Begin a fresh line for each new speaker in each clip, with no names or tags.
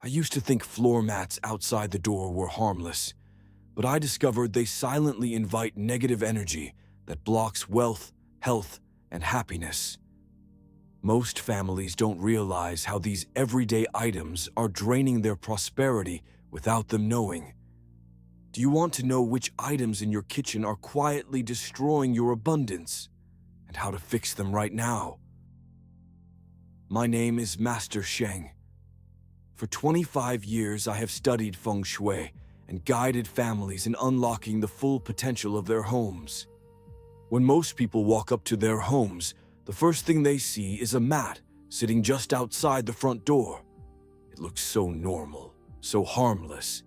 I used to think floor mats outside the door were harmless, but I discovered they silently invite negative energy that blocks wealth, health, and happiness. Most families don't realize how these everyday items are draining their prosperity without them knowing. Do you want to know which items in your kitchen are quietly destroying your abundance and how to fix them right now? My name is Master Sheng. For 25 years, I have studied Feng Shui and guided families in unlocking the full potential of their homes. When most people walk up to their homes, the first thing they see is a mat sitting just outside the front door. It looks so normal, so harmless.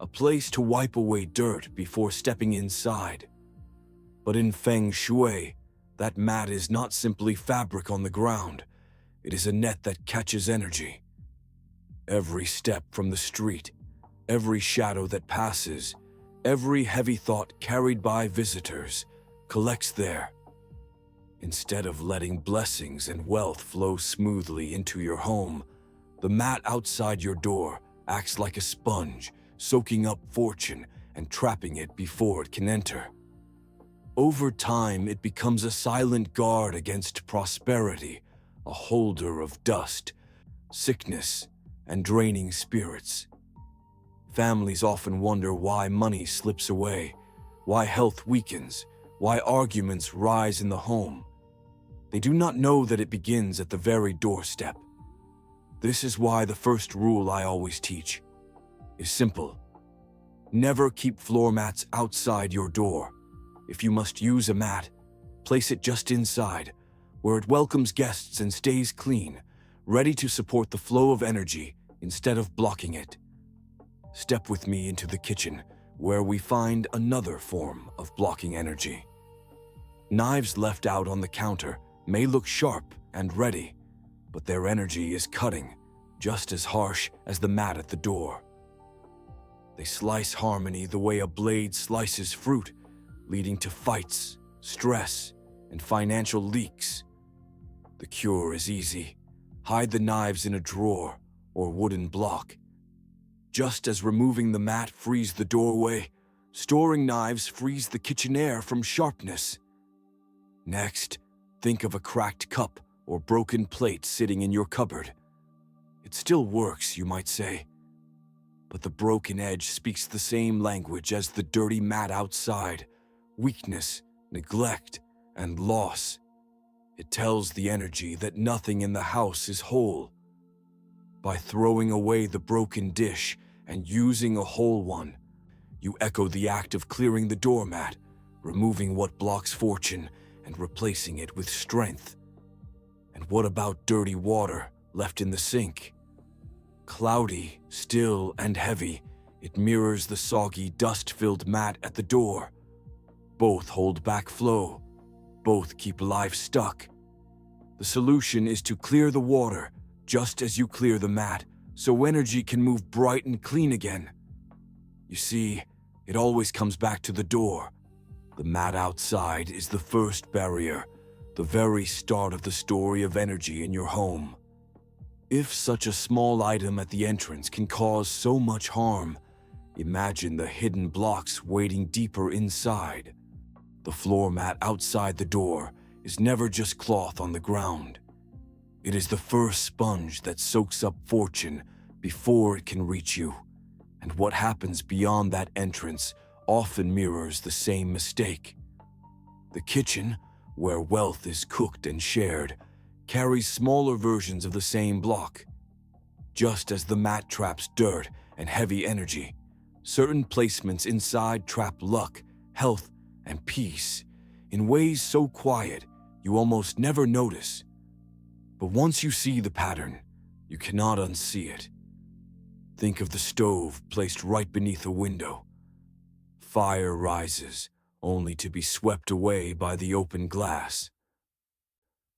A place to wipe away dirt before stepping inside. But in Feng Shui, that mat is not simply fabric on the ground. It is a net that catches energy. Every step from the street, every shadow that passes, every heavy thought carried by visitors collects there. Instead of letting blessings and wealth flow smoothly into your home, the mat outside your door acts like a sponge, soaking up fortune and trapping it before it can enter. Over time, it becomes a silent guard against prosperity, a holder of dust, sickness, and draining spirits. Families often wonder why money slips away, why health weakens, why arguments rise in the home. They do not know that it begins at the very doorstep. This is why the first rule I always teach is simple. Never keep floor mats outside your door. If you must use a mat, place it just inside, where it welcomes guests and stays clean, ready to support the flow of energy instead of blocking it. Step with me into the kitchen, where we find another form of blocking energy. Knives left out on the counter may look sharp and ready, but their energy is cutting, just as harsh as the mat at the door. They slice harmony the way a blade slices fruit, leading to fights, stress, and financial leaks. The cure is easy. Hide the knives in a drawer or wooden block. Just as removing the mat frees the doorway, storing knives frees the kitchen air from sharpness. Next, think of a cracked cup or broken plate sitting in your cupboard. It still works, you might say, but the broken edge speaks the same language as the dirty mat outside: weakness, neglect, and loss. It tells the energy that nothing in the house is whole. By throwing away the broken dish and using a whole one, you echo the act of clearing the doormat, removing what blocks fortune and replacing it with strength. And what about dirty water left in the sink? Cloudy, still, and heavy, it mirrors the soggy, dust-filled mat at the door. Both hold back flow. Both keep life stuck. The solution is to clear the water just as you clear the mat, so energy can move bright and clean again. You see, it always comes back to the door. The mat outside is the first barrier, the very start of the story of energy in your home. If such a small item at the entrance can cause so much harm, imagine the hidden blocks waiting deeper inside. The floor mat outside the door is never just cloth on the ground. It is the first sponge that soaks up fortune before it can reach you. And what happens beyond that entrance often mirrors the same mistake. The kitchen, where wealth is cooked and shared, carries smaller versions of the same block. Just as the mat traps dirt and heavy energy, certain placements inside trap luck, health, and peace in ways so quiet you almost never notice. But once you see the pattern, you cannot unsee it. Think of the stove placed right beneath a window. Fire rises, only to be swept away by the open glass.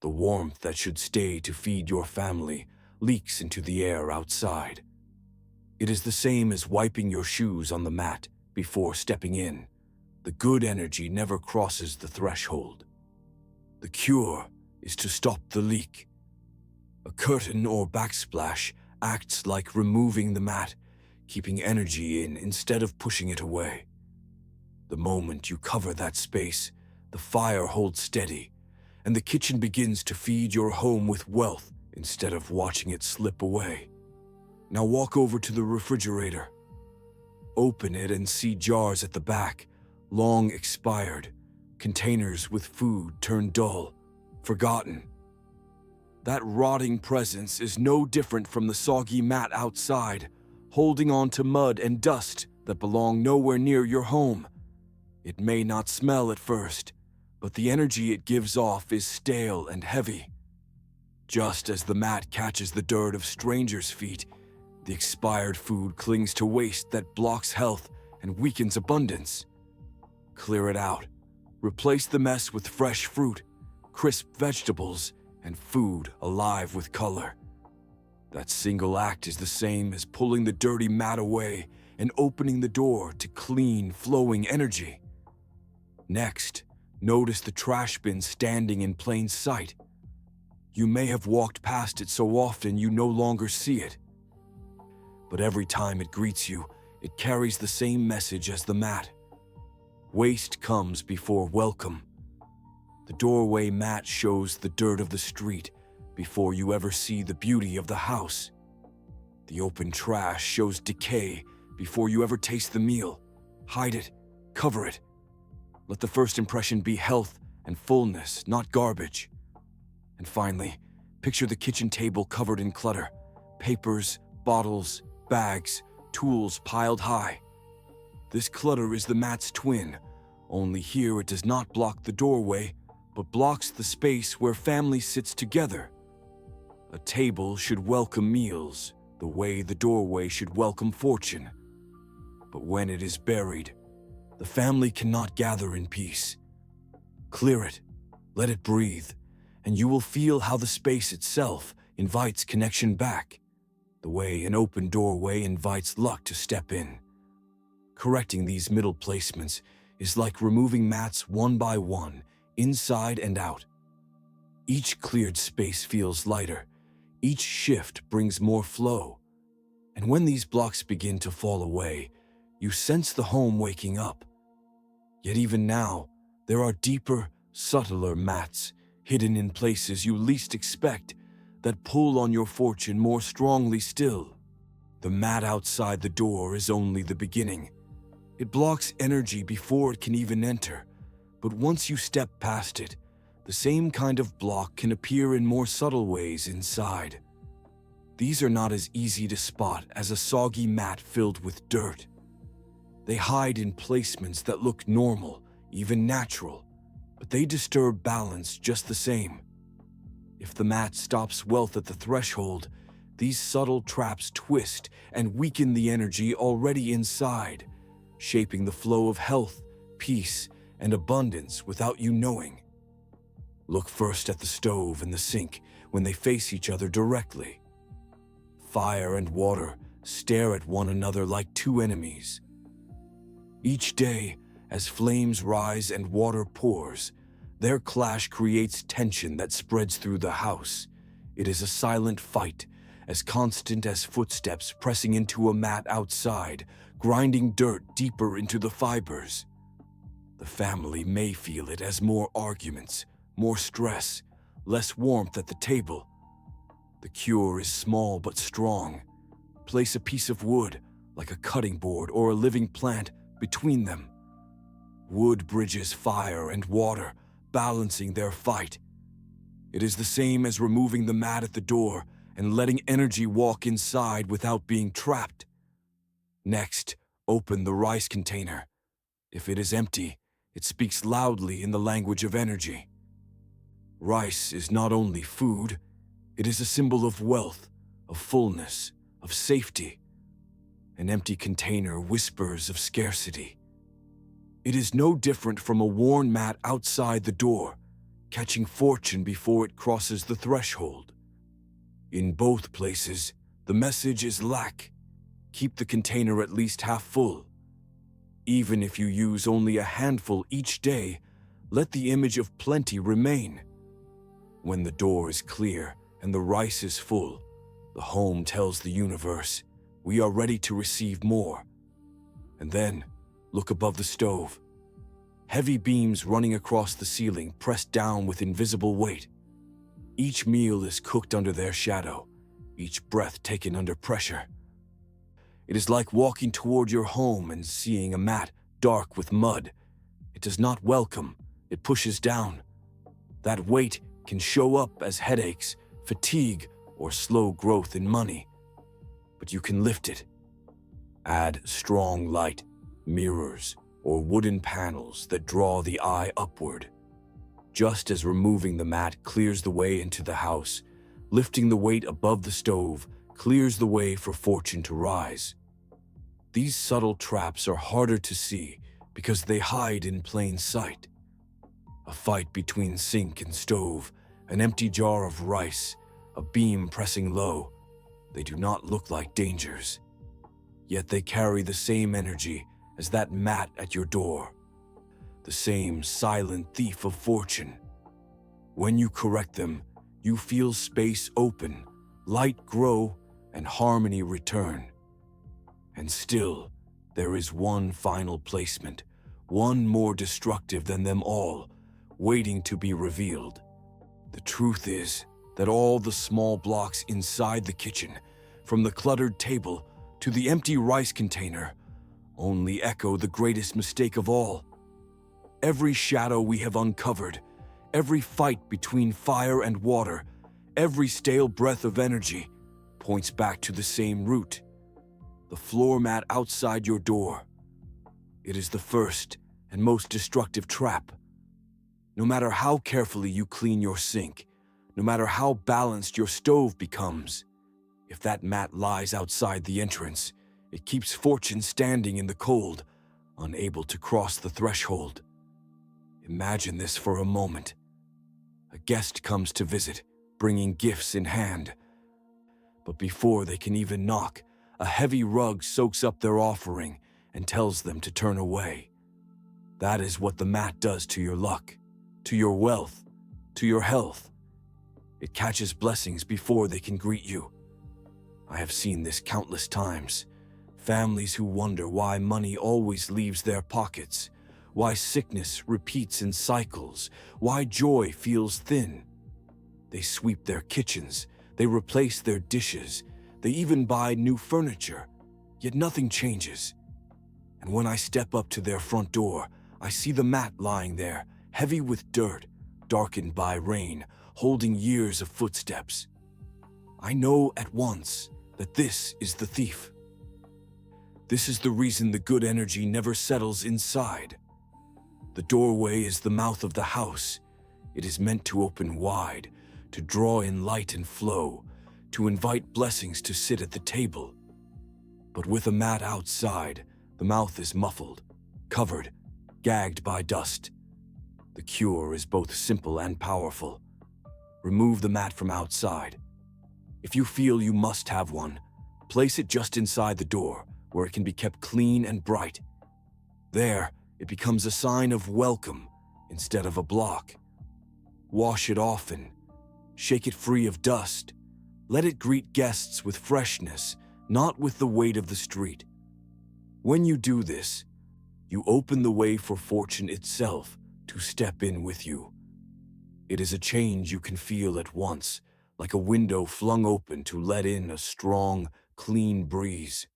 The warmth that should stay to feed your family leaks into the air outside. It is the same as wiping your shoes on the mat before stepping in. The good energy never crosses the threshold. The cure is to stop the leak. A curtain or backsplash acts like removing the mat, keeping energy in instead of pushing it away. The moment you cover that space, the fire holds steady, and the kitchen begins to feed your home with wealth instead of watching it slip away. Now walk over to the refrigerator. Open it and see jars at the back, long expired, containers with food turned dull, forgotten. That rotting presence is no different from the soggy mat outside, holding on to mud and dust that belong nowhere near your home. It may not smell at first, but the energy it gives off is stale and heavy. Just as the mat catches the dirt of strangers' feet, the expired food clings to waste that blocks health and weakens abundance. Clear it out. Replace the mess with fresh fruit, crisp vegetables, and food alive with color. That single act is the same as pulling the dirty mat away and opening the door to clean, flowing energy. Next, notice the trash bin standing in plain sight. You may have walked past it so often you no longer see it. But every time it greets you, it carries the same message as the mat. Waste comes before welcome. The doorway mat shows the dirt of the street before you ever see the beauty of the house. The open trash shows decay before you ever taste the meal. Hide it, cover it. Let the first impression be health and fullness, not garbage. And finally, picture the kitchen table covered in clutter, papers, bottles, bags, tools piled high. This clutter is the mat's twin, only here it does not block the doorway, but blocks the space where family sits together. A table should welcome meals, the way the doorway should welcome fortune. But when it is buried, the family cannot gather in peace. Clear it, let it breathe, and you will feel how the space itself invites connection back, the way an open doorway invites luck to step in. Correcting these middle placements is like removing mats one by one, inside and out. Each cleared space feels lighter, each shift brings more flow, and when these blocks begin to fall away, you sense the home waking up. Yet even now, there are deeper, subtler mats hidden in places you least expect that pull on your fortune more strongly still. The mat outside the door is only the beginning. It blocks energy before it can even enter, but once you step past it, the same kind of block can appear in more subtle ways inside. These are not as easy to spot as a soggy mat filled with dirt. They hide in placements that look normal, even natural, but they disturb balance just the same. If the mat stops wealth at the threshold, these subtle traps twist and weaken the energy already inside, shaping the flow of health, peace, and abundance without you knowing. Look first at the stove and the sink when they face each other directly. Fire and water stare at one another like two enemies. Each day, as flames rise and water pours, their clash creates tension that spreads through the house. It is a silent fight, as constant as footsteps pressing into a mat outside, grinding dirt deeper into the fibers. The family may feel it as more arguments, more stress, less warmth at the table. The cure is small but strong. Place a piece of wood, like a cutting board or a living plant, between them. Wood bridges fire and water, balancing their fight. It is the same as removing the mat at the door and letting energy walk inside without being trapped. Next, open the rice container. If it is empty, it speaks loudly in the language of energy. Rice is not only food, it is a symbol of wealth, of fullness, of safety. An empty container whispers of scarcity. It is no different from a worn mat outside the door, catching fortune before it crosses the threshold. In both places, the message is lack. Keep the container at least half full. Even if you use only a handful each day, let the image of plenty remain. When the door is clear and the rice is full, The home tells the universe, we are ready to receive more. And then, look above the stove. Heavy beams running across the ceiling, pressed down with invisible weight. Each meal is cooked under their shadow, each breath taken under pressure. It is like walking toward your home and seeing a mat dark with mud. It does not welcome, it pushes down. That weight can show up as headaches, fatigue, or slow growth in money. But you can lift it. Add strong light, mirrors, or wooden panels that draw the eye upward. Just as removing the mat clears the way into the house, lifting the weight above the stove clears the way for fortune to rise. These subtle traps are harder to see because they hide in plain sight. A fight between sink and stove, an empty jar of rice, a beam pressing low. They do not look like dangers. Yet they carry the same energy as that mat at your door. The same silent thief of fortune. When you correct them, you feel space open, light grow, and harmony return. And still, there is one final placement, one more destructive than them all, waiting to be revealed. The truth is that all the small blocks inside the kitchen, from the cluttered table to the empty rice container, only echo the greatest mistake of all. Every shadow we have uncovered, every fight between fire and water, every stale breath of energy, points back to the same root. The floor mat outside your door. It is the first and most destructive trap. No matter how carefully you clean your sink, no matter how balanced your stove becomes, if that mat lies outside the entrance, it keeps fortune standing in the cold, unable to cross the threshold. Imagine this for a moment. A guest comes to visit, bringing gifts in hand. But before they can even knock, a heavy rug soaks up their offering and tells them to turn away. That is what the mat does to your luck, to your wealth, to your health. It catches blessings before they can greet you. I have seen this countless times. Families who wonder why money always leaves their pockets, why sickness repeats in cycles, why joy feels thin. They sweep their kitchens, they replace their dishes, they even buy new furniture, yet nothing changes. And when I step up to their front door, I see the mat lying there, heavy with dirt, darkened by rain, holding years of footsteps. I know at once that this is the thief. This is the reason the good energy never settles inside. The doorway is the mouth of the house. It is meant to open wide, to draw in light and flow, to invite blessings to sit at the table. But with a mat outside, the mouth is muffled, covered, gagged by dust. The cure is both simple and powerful. Remove the mat from outside. If you feel you must have one, place it just inside the door, where it can be kept clean and bright. There, it becomes a sign of welcome instead of a block. Wash it often. Shake it free of dust. Let it greet guests with freshness, not with the weight of the street. When you do this, you open the way for fortune itself to step in with you. It is a change you can feel at once, like a window flung open to let in a strong, clean breeze.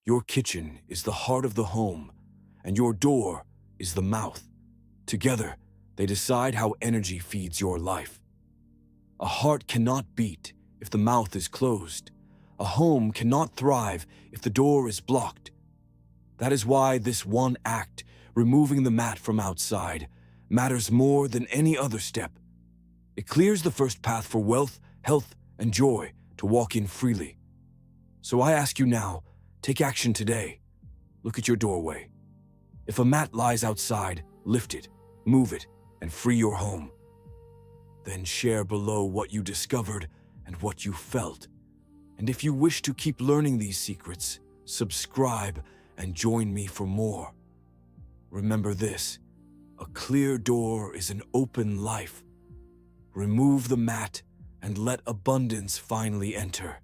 Your kitchen is the heart of the home, and your door is the mouth. Together, they decide how energy feeds your life. A heart cannot beat if the mouth is closed. A home cannot thrive if the door is blocked. That is why this one act, removing the mat from outside, matters more than any other step. It clears the first path for wealth, health, and joy to walk in freely. So I ask you now, take action today. Look at your doorway. If a mat lies outside, lift it, move it, and free your home. Then share below what you discovered and what you felt. And if you wish to keep learning these secrets, subscribe and join me for more. Remember this, a clear door is an open life. Remove the mat and let abundance finally enter.